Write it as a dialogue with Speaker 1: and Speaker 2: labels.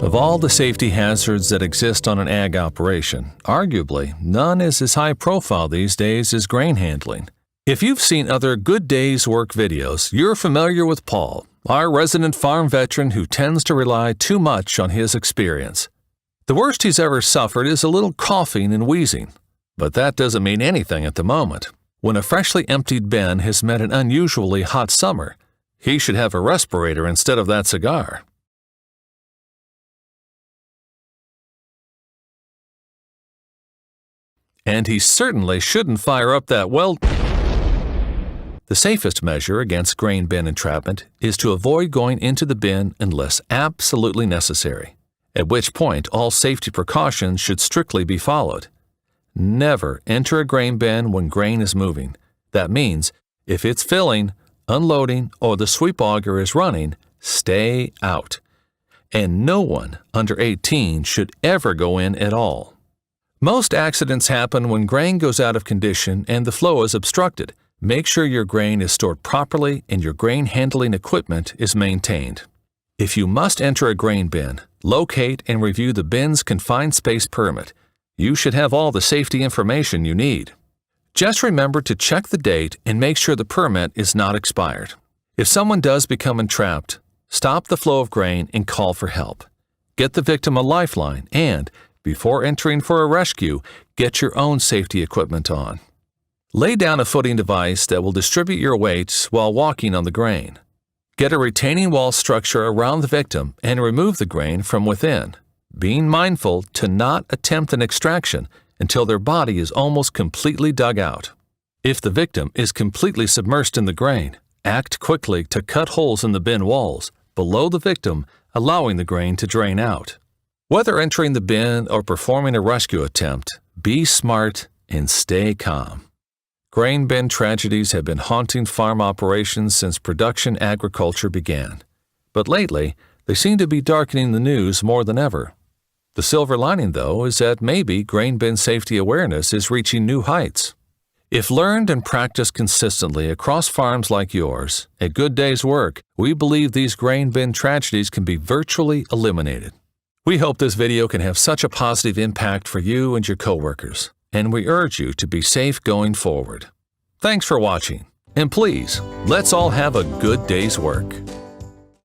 Speaker 1: Of all the safety hazards that exist on an ag operation, arguably none is as high profile these days as grain handling. If you've seen other Good Days Work videos, you're familiar with Paul, our resident farm veteran who tends to rely too much on his experience. The worst he's ever suffered is a little coughing and wheezing, but that doesn't mean anything at the moment. When a freshly emptied bin has met an unusually hot summer, he should have a respirator instead of that cigar. And he certainly shouldn't fire up that well. The safest measure against grain bin entrapment is to avoid going into the bin unless absolutely necessary, at which point all safety precautions should strictly be followed. Never enter a grain bin when grain is moving. That means if it's filling, unloading, or the sweep auger is running, stay out. And no one under 18 should ever go in at all. Most accidents happen when grain goes out of condition and the flow is obstructed. Make sure your grain is stored properly and your grain handling equipment is maintained. If you must enter a grain bin, locate and review the bin's confined space permit. You should have all the safety information you need. Just remember to check the date and make sure the permit is not expired. If someone does become entrapped, stop the flow of grain and call for help. Get the victim a lifeline and, before entering for a rescue, get your own safety equipment on. Lay down a footing device that will distribute your weights while walking on the grain. Get a retaining wall structure around the victim and remove the grain from within, being mindful to not attempt an extraction until their body is almost completely dug out. If the victim is completely submersed in the grain, act quickly to cut holes in the bin walls below the victim, allowing the grain to drain out. Whether entering the bin or performing a rescue attempt, be smart and stay calm. Grain bin tragedies have been haunting farm operations since production agriculture began. But lately, they seem to be darkening the news more than ever. The silver lining, though, is that maybe grain bin safety awareness is reaching new heights. If learned and practiced consistently across farms like yours, at Good Day's Work, we believe these grain bin tragedies can be virtually eliminated. We hope this video can have such a positive impact for you and your coworkers, and we urge you to be safe going forward. Thanks for watching, and please, let's all have a good day's work.